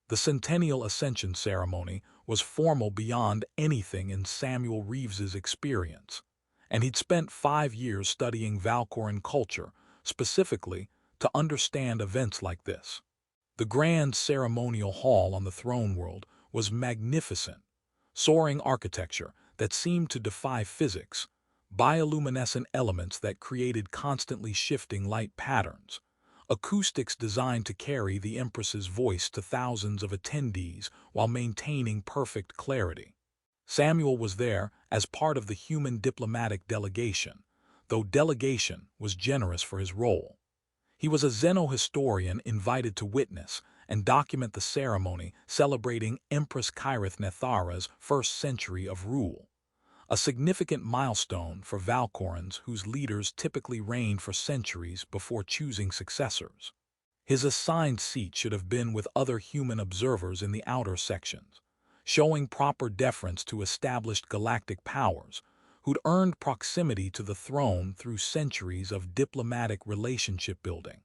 The Centennial Ascension ceremony was formal beyond anything in Samuel Reeves's experience, and he'd spent 5 years studying Valkoran culture, specifically to understand events like this. The grand ceremonial hall on the throne world was magnificent, soaring architecture that seemed to defy physics, bioluminescent elements that created constantly shifting light patterns, acoustics designed to carry the Empress's voice to thousands of attendees while maintaining perfect clarity. Samuel was there as part of the human diplomatic delegation, though delegation was generous for his role. He was a xenohistorian invited to witness and document the ceremony celebrating Empress Nethara's first century of rule, a significant milestone for Valkorans whose leaders typically reigned for centuries before choosing successors. His assigned seat should have been with other human observers in the outer sections, showing proper deference to established galactic powers who'd earned proximity to the throne through centuries of diplomatic relationship building.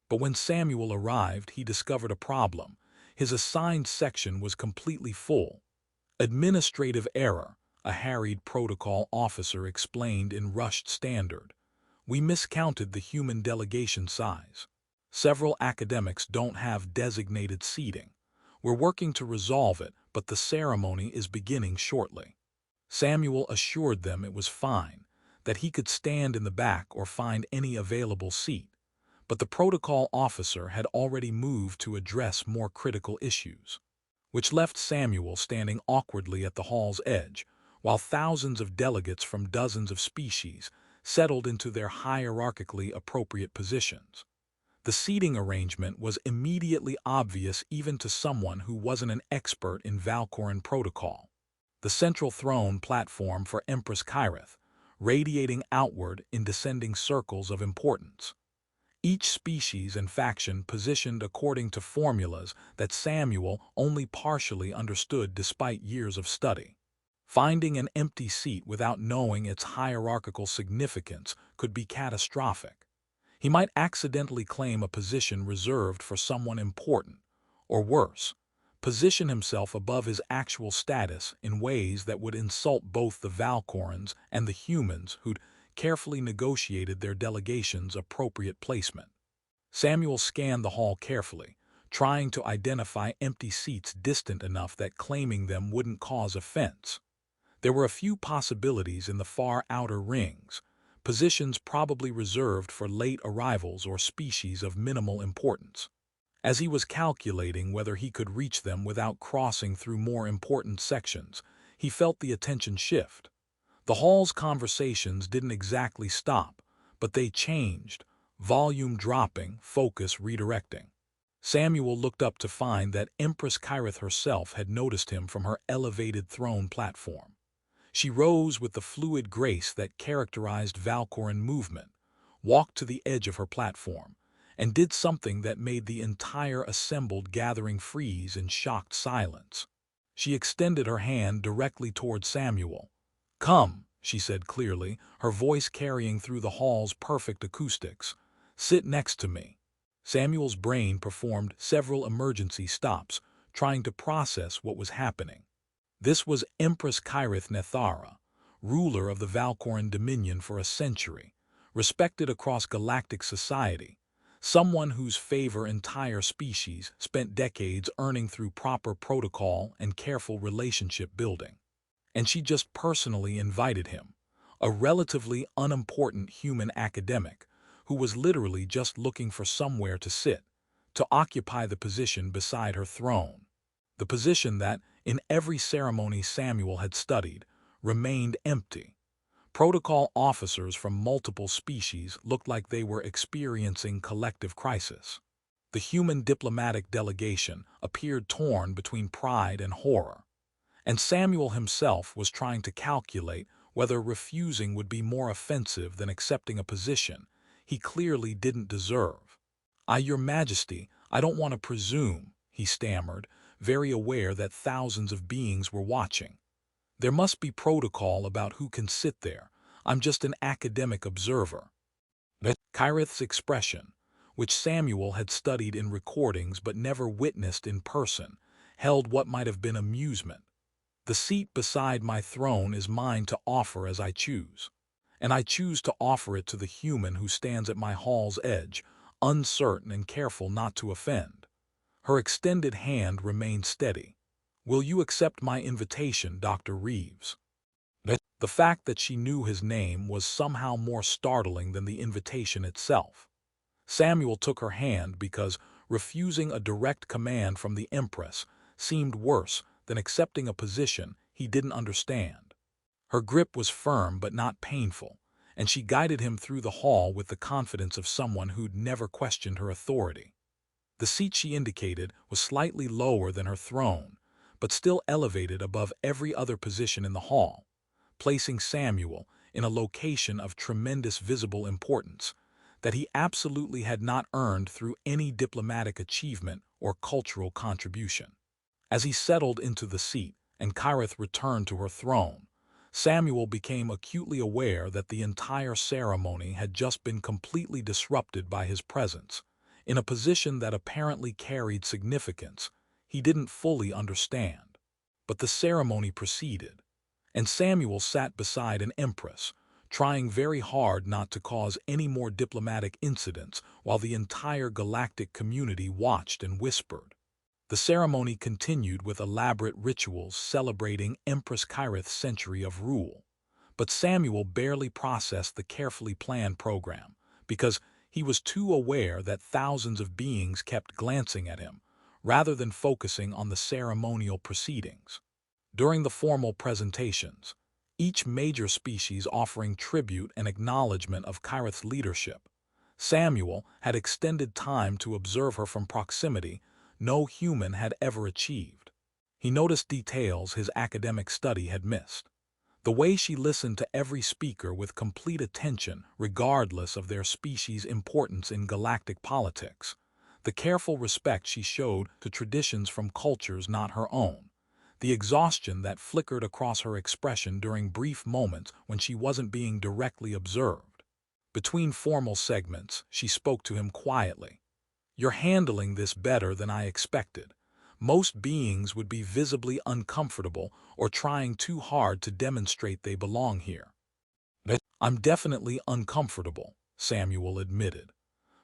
But when Samuel arrived, he discovered a problem. His assigned section was completely full. Administrative error, a harried protocol officer explained in rushed standard. We miscounted the human delegation size. Several academics don't have designated seating. We're working to resolve it, but the ceremony is beginning shortly. Samuel assured them it was fine, that he could stand in the back or find any available seat. But the protocol officer had already moved to address more critical issues, which left Samuel standing awkwardly at the hall's edge, while thousands of delegates from dozens of species settled into their hierarchically appropriate positions. The seating arrangement was immediately obvious even to someone who wasn't an expert in Valkoran protocol. The central throne platform for Empress Kyrith, radiating outward in descending circles of importance. Each species and faction positioned according to formulas that Samuel only partially understood despite years of study. Finding an empty seat without knowing its hierarchical significance could be catastrophic. He might accidentally claim a position reserved for someone important, or worse, position himself above his actual status in ways that would insult both the Valkorans and the humans who'd carefully negotiated their delegation's appropriate placement. Samuel scanned the hall carefully, trying to identify empty seats distant enough that claiming them wouldn't cause offense. There were a few possibilities in the far outer rings, positions probably reserved for late arrivals or species of minimal importance. As he was calculating whether he could reach them without crossing through more important sections, he felt the attention shift. The hall's conversations didn't exactly stop, but they changed, volume dropping, focus redirecting. Samuel looked up to find that Empress Kyrith herself had noticed him from her elevated throne platform. She rose with the fluid grace that characterized Valkoran movement, walked to the edge of her platform, and did something that made the entire assembled gathering freeze in shocked silence. She extended her hand directly toward Samuel. "Come," she said clearly, her voice carrying through the hall's perfect acoustics. "Sit next to me." Samuel's brain performed several emergency stops, trying to process what was happening. This was Empress Nethara, ruler of the Valkoran Dominion for a century, respected across galactic society, someone whose favor entire species spent decades earning through proper protocol and careful relationship building. And she just personally invited him, a relatively unimportant human academic who was literally just looking for somewhere to sit, to occupy the position beside her throne. The position that, in every ceremony Samuel had studied, remained empty. Protocol officers from multiple species looked like they were experiencing collective crisis. The human diplomatic delegation appeared torn between pride and horror. And Samuel himself was trying to calculate whether refusing would be more offensive than accepting a position he clearly didn't deserve. "Your Majesty, I don't want to presume," he stammered, very aware that thousands of beings were watching. "There must be protocol about who can sit there. I'm just an academic observer." Kyrith's expression, which Samuel had studied in recordings but never witnessed in person, held what might have been amusement. The seat beside my throne is mine to offer as I choose, and I choose to offer it to the human who stands at my hall's edge, uncertain and careful not to offend. Her extended hand remained steady. Will you accept my invitation, Dr. Reeves? The fact that she knew his name was somehow more startling than the invitation itself. Samuel took her hand because refusing a direct command from the Empress seemed worse than accepting a position he didn't understand. Her grip was firm but not painful, and she guided him through the hall with the confidence of someone who'd never questioned her authority. The seat she indicated was slightly lower than her throne, but still elevated above every other position in the hall, placing Samuel in a location of tremendous visible importance that he absolutely had not earned through any diplomatic achievement or cultural contribution. As he settled into the seat and Kyrith returned to her throne, Samuel became acutely aware that the entire ceremony had just been completely disrupted by his presence, in a position that apparently carried significance he didn't fully understand. But the ceremony proceeded, and Samuel sat beside an empress, trying very hard not to cause any more diplomatic incidents while the entire galactic community watched and whispered. The ceremony continued with elaborate rituals celebrating Empress Kyrith's century of rule, but Samuel barely processed the carefully planned program because he was too aware that thousands of beings kept glancing at him rather than focusing on the ceremonial proceedings. During the formal presentations, each major species offering tribute and acknowledgement of Kyrith's leadership, Samuel had extended time to observe her from proximity no human had ever achieved. He noticed details his academic study had missed. The way she listened to every speaker with complete attention regardless of their species' importance in galactic politics, the careful respect she showed to traditions from cultures not her own, the exhaustion that flickered across her expression during brief moments when she wasn't being directly observed. Between formal segments, she spoke to him quietly. "You're handling this better than I expected. Most beings would be visibly uncomfortable or trying too hard to demonstrate they belong here." "I'm definitely uncomfortable," Samuel admitted,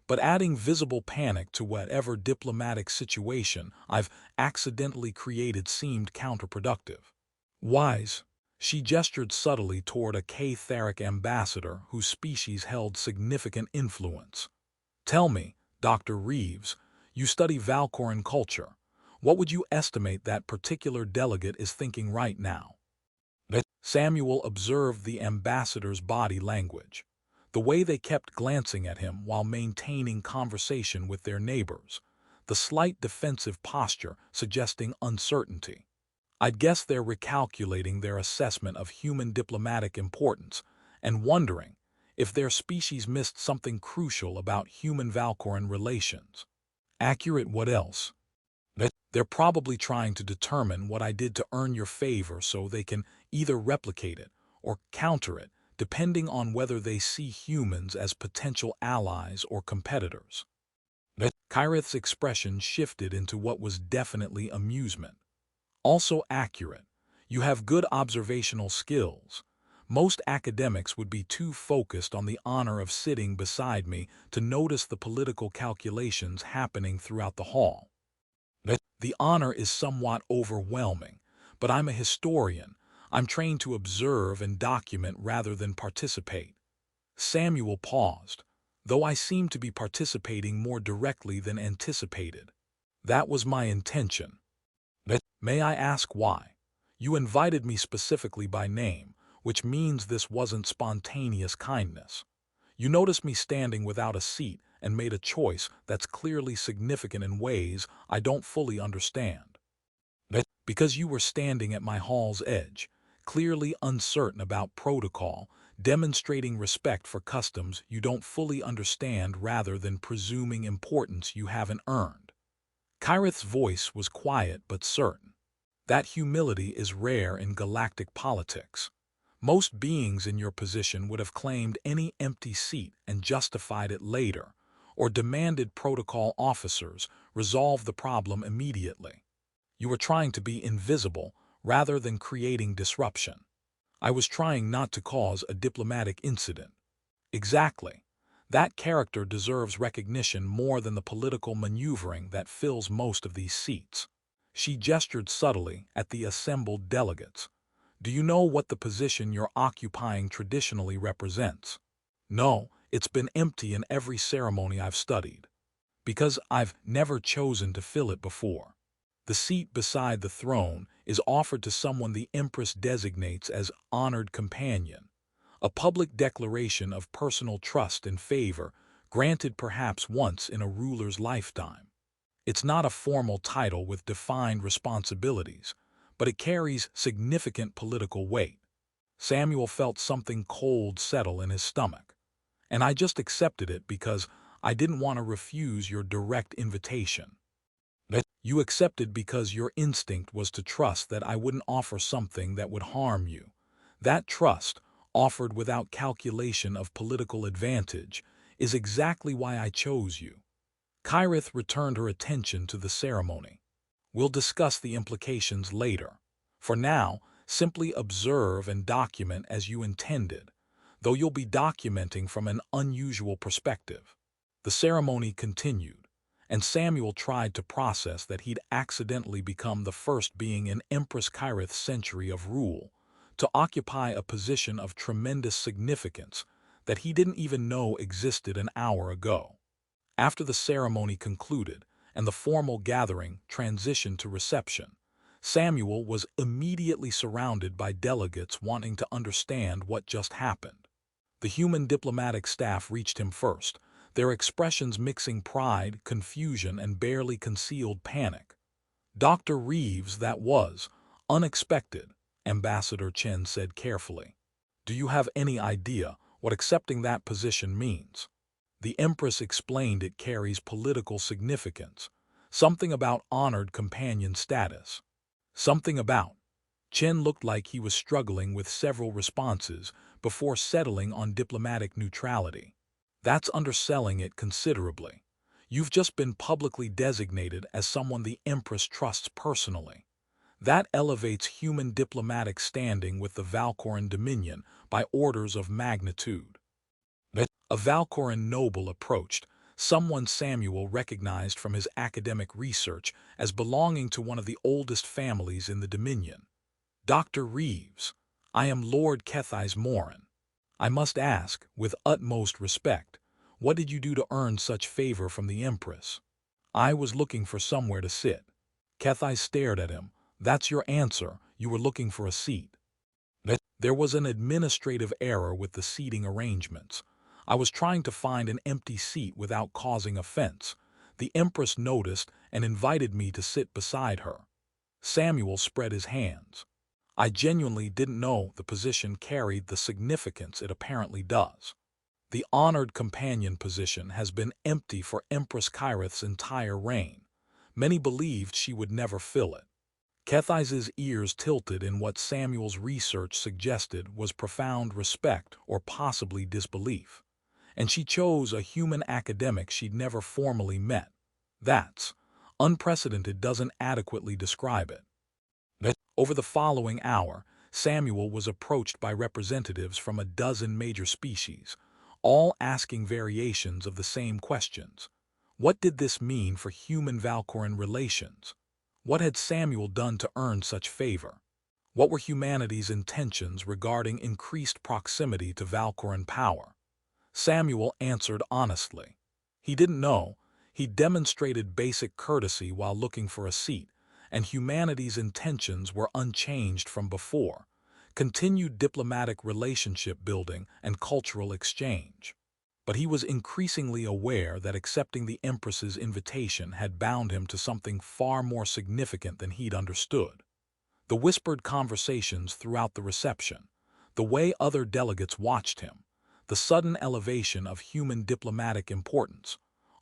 "but adding visible panic to whatever diplomatic situation I've accidentally created seemed counterproductive." "Wise." She gestured subtly toward a K-Theric ambassador whose species held significant influence. "Tell me, Dr. Reeves, you study Valkoran culture. What would you estimate that particular delegate is thinking right now?" Samuel observed the ambassador's body language, the way they kept glancing at him while maintaining conversation with their neighbors, the slight defensive posture suggesting uncertainty. "I'd guess they're recalculating their assessment of human diplomatic importance and wondering if their species missed something crucial about human-Valkoran relations." "Accurate. What else?" "They're probably trying to determine what I did to earn your favor so they can either replicate it or counter it, depending on whether they see humans as potential allies or competitors." Kyrith's expression shifted into what was definitely amusement. "Also accurate. You have good observational skills. Most academics would be too focused on the honor of sitting beside me to notice the political calculations happening throughout the hall. The honor is somewhat overwhelming, but I'm a historian. I'm trained to observe and document rather than participate." Samuel paused, "though I seem to be participating more directly than anticipated." "That was my intention." "May I ask why? You invited me specifically by name, which means this wasn't spontaneous kindness. You noticed me standing without a seat and made a choice that's clearly significant in ways I don't fully understand." "Because you were standing at my hall's edge, clearly uncertain about protocol, demonstrating respect for customs you don't fully understand rather than presuming importance you haven't earned." Kyrith's voice was quiet but certain. "That humility is rare in galactic politics. Most beings in your position would have claimed any empty seat and justified it later, or demanded protocol officers resolve the problem immediately. You were trying to be invisible rather than creating disruption. I was trying not to cause a diplomatic incident. Exactly. That character deserves recognition more than the political maneuvering that fills most of these seats. She gestured subtly at the assembled delegates. Do you know what the position you're occupying traditionally represents? No, it's been empty in every ceremony I've studied. Because I've never chosen to fill it before. The seat beside the throne is offered to someone the Empress designates as honored companion, a public declaration of personal trust and favor granted perhaps once in a ruler's lifetime. It's not a formal title with defined responsibilities, but it carries significant political weight. Samuel felt something cold settle in his stomach, and I just accepted it because I didn't want to refuse your direct invitation. You accepted because your instinct was to trust that I wouldn't offer something that would harm you. That trust, offered without calculation of political advantage, is exactly why I chose you. Kyrith returned her attention to the ceremony. We'll discuss the implications later. For now, simply observe and document as you intended, though you'll be documenting from an unusual perspective. The ceremony continued, and Samuel tried to process that he'd accidentally become the first being in Empress Kyrith's century of rule, to occupy a position of tremendous significance that he didn't even know existed an hour ago. After the ceremony concluded and the formal gathering transitioned to reception, Samuel was immediately surrounded by delegates wanting to understand what just happened. The human diplomatic staff reached him first, their expressions mixing pride, confusion, and barely concealed panic. Dr. Reeves, that was unexpected, Ambassador Chen said carefully. Do you have any idea what accepting that position means? The Empress explained it carries political significance, something about honored companion status. Something about. Chen looked like he was struggling with several responses before settling on diplomatic neutrality. That's underselling it considerably. You've just been publicly designated as someone the Empress trusts personally. That elevates human diplomatic standing with the Valkoran Dominion by orders of magnitude. A Valkoran noble approached, someone Samuel recognized from his academic research as belonging to one of the oldest families in the Dominion. Dr. Reeves, I am Lord Kethai's Morin. I must ask, with utmost respect, what did you do to earn such favor from the Empress? I was looking for somewhere to sit. Kethai stared at him. That's your answer, you were looking for a seat. There was an administrative error with the seating arrangements. I was trying to find an empty seat without causing offense. The Empress noticed and invited me to sit beside her. Samuel spread his hands. I genuinely didn't know the position carried the significance it apparently does. The honored companion position has been empty for Empress Kyrith's entire reign. Many believed she would never fill it. Kethi's ears tilted in what Samuel's research suggested was profound respect or possibly disbelief. And she chose a human academic she'd never formally met. That's unprecedented doesn't adequately describe it. Over the following hour, Samuel was approached by representatives from a dozen major species, all asking variations of the same questions. What did this mean for human-Valkoran relations? What had Samuel done to earn such favor? What were humanity's intentions regarding increased proximity to Valkoran power? Samuel answered honestly. He didn't know. He demonstrated basic courtesy while looking for a seat, and humanity's intentions were unchanged from before. Continued diplomatic relationship building and cultural exchange. But he was increasingly aware that accepting the Empress's invitation had bound him to something far more significant than he'd understood. The whispered conversations throughout the reception, the way other delegates watched him, the sudden elevation of human diplomatic importance,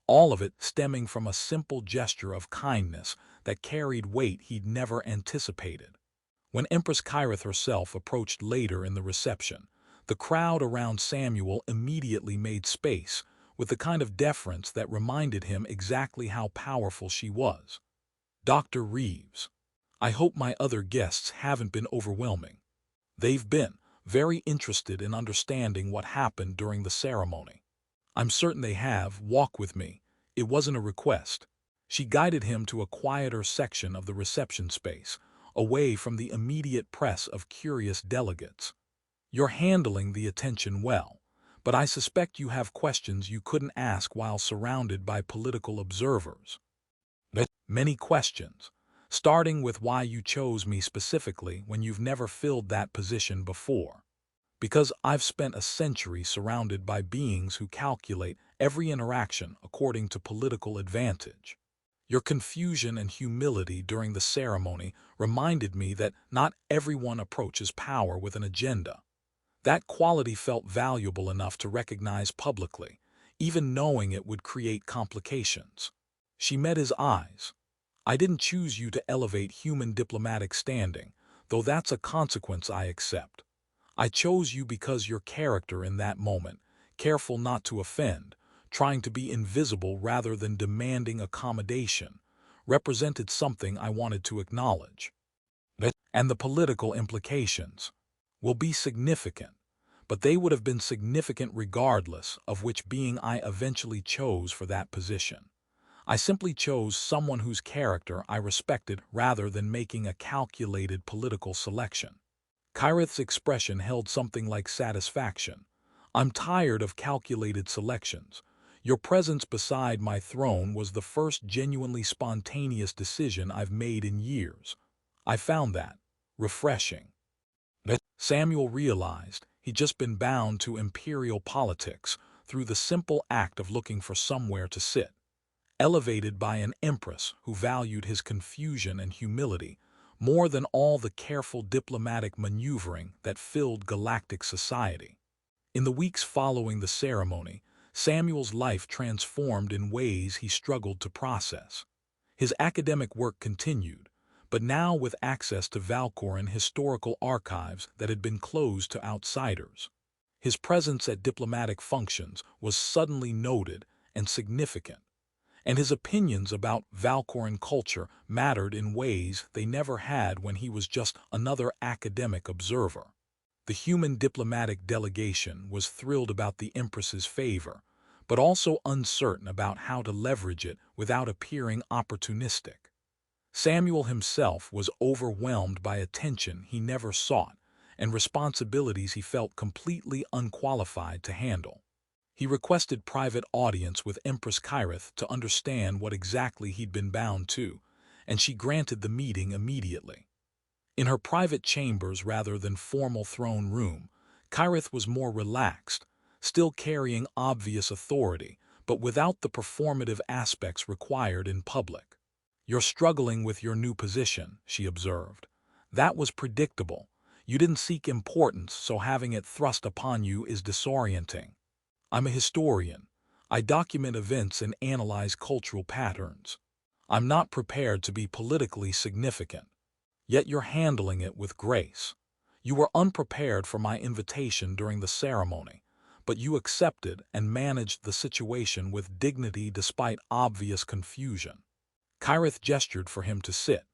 all of it stemming from a simple gesture of kindness that carried weight he'd never anticipated. When Empress Kyrith herself approached later in the reception, the crowd around Samuel immediately made space, with the kind of deference that reminded him exactly how powerful she was. Dr. Reeves. I hope my other guests haven't been overwhelming. They've been very interested in understanding what happened during the ceremony. I'm certain they have. Walk with me. It wasn't a request. She guided him to a quieter section of the reception space, away from the immediate press of curious delegates. You're handling the attention well, but I suspect you have questions you couldn't ask while surrounded by political observers. Many questions, starting with why you chose me specifically when you've never filled that position before. Because I've spent a century surrounded by beings who calculate every interaction according to political advantage. Your confusion and humility during the ceremony reminded me that not everyone approaches power with an agenda. That quality felt valuable enough to recognize publicly, even knowing it would create complications. She met his eyes. I didn't choose you to elevate human diplomatic standing, though that's a consequence I accept. I chose you because your character in that moment, careful not to offend, trying to be invisible rather than demanding accommodation, represented something I wanted to acknowledge. And the political implications will be significant, but they would have been significant regardless of which being I eventually chose for that position. I simply chose someone whose character I respected rather than making a calculated political selection. Kyrith's expression held something like satisfaction. I'm tired of calculated selections. Your presence beside my throne was the first genuinely spontaneous decision I've made in years. I found that refreshing. Samuel realized he'd just been bound to imperial politics through the simple act of looking for somewhere to sit. Elevated by an empress who valued his confusion and humility more than all the careful diplomatic maneuvering that filled galactic society. In the weeks following the ceremony, Samuel's life transformed in ways he struggled to process. His academic work continued, but now with access to Valkoran historical archives that had been closed to outsiders. His presence at diplomatic functions was suddenly noted and significant, and his opinions about Valkoran culture mattered in ways they never had when he was just another academic observer. The human diplomatic delegation was thrilled about the Empress's favor, but also uncertain about how to leverage it without appearing opportunistic. Samuel himself was overwhelmed by attention he never sought and responsibilities he felt completely unqualified to handle. He requested private audience with Empress Kyrith to understand what exactly he'd been bound to, and she granted the meeting immediately. In her private chambers rather than formal throne room, Kyrith was more relaxed, still carrying obvious authority, but without the performative aspects required in public. "You're struggling with your new position," she observed. "That was predictable. You didn't seek importance, so having it thrust upon you is disorienting. I'm a historian. I document events and analyze cultural patterns. I'm not prepared to be politically significant. Yet you're handling it with grace. You were unprepared for my invitation during the ceremony, but you accepted and managed the situation with dignity despite obvious confusion." Kyrith gestured for him to sit.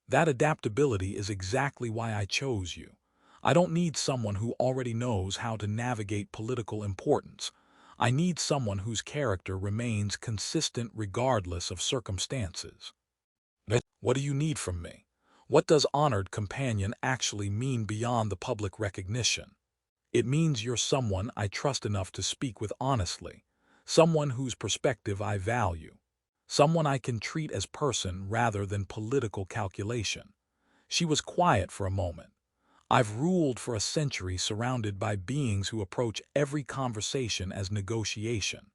"That adaptability is exactly why I chose you. I don't need someone who already knows how to navigate political importance. I need someone whose character remains consistent regardless of circumstances." "What do you need from me? What does honored companion actually mean beyond the public recognition?" "It means you're someone I trust enough to speak with honestly, someone whose perspective I value, someone I can treat as person rather than political calculation." She was quiet for a moment. "I've ruled for a century surrounded by beings who approach every conversation as negotiation.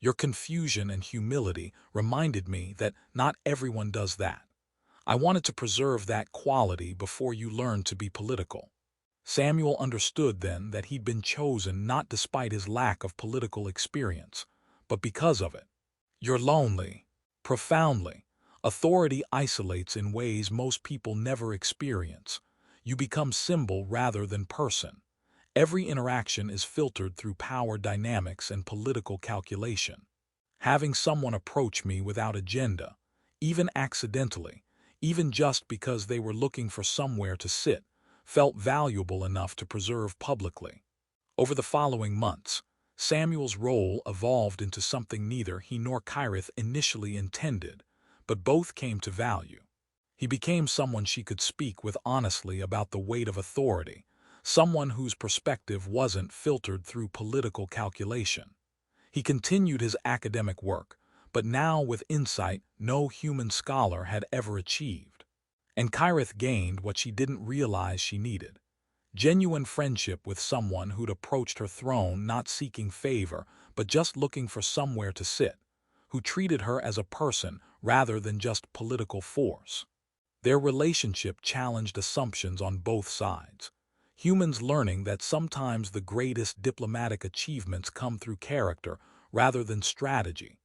Your confusion and humility reminded me that not everyone does that. I wanted to preserve that quality before you learned to be political." Samuel understood then that he'd been chosen not despite his lack of political experience, but because of it. "You're lonely. Profoundly. Authority isolates in ways most people never experience. You become symbol rather than person. Every interaction is filtered through power dynamics and political calculation. Having someone approach me without agenda, even accidentally, even just because they were looking for somewhere to sit, felt valuable enough to preserve publicly. Over the following months, Samuel's role evolved into something neither he nor Kyrith initially intended, but both came to value. He became someone she could speak with honestly about the weight of authority, someone whose perspective wasn't filtered through political calculation. He continued his academic work, but now with insight no human scholar had ever achieved. And Kyrith gained what she didn't realize she needed: genuine friendship with someone who'd approached her throne not seeking favor, but just looking for somewhere to sit, who treated her as a person rather than just political force. Their relationship challenged assumptions on both sides. Humans learning that sometimes the greatest diplomatic achievements come through character rather than strategy.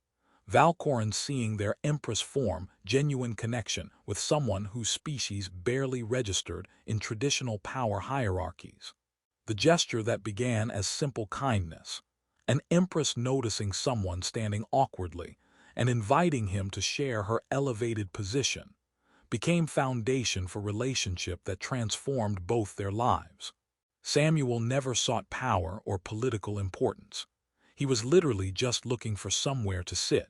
Valkorans seeing their Empress form genuine connection with someone whose species barely registered in traditional power hierarchies. The gesture that began as simple kindness, an Empress noticing someone standing awkwardly and inviting him to share her elevated position, became foundation for relationship that transformed both their lives. Samuel never sought power or political importance. He was literally just looking for somewhere to sit.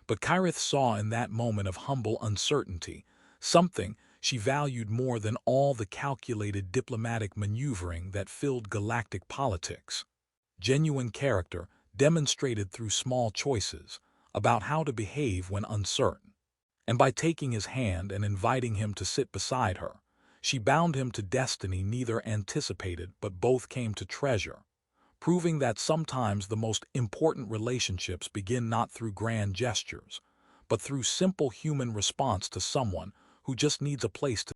But Kyrith saw in that moment of humble uncertainty something she valued more than all the calculated diplomatic maneuvering that filled galactic politics: genuine character demonstrated through small choices about how to behave when uncertain. And by taking his hand and inviting him to sit beside her, she bound him to destiny neither anticipated but both came to treasure, proving that sometimes the most important relationships begin not through grand gestures, but through simple human response to someone who just needs a place to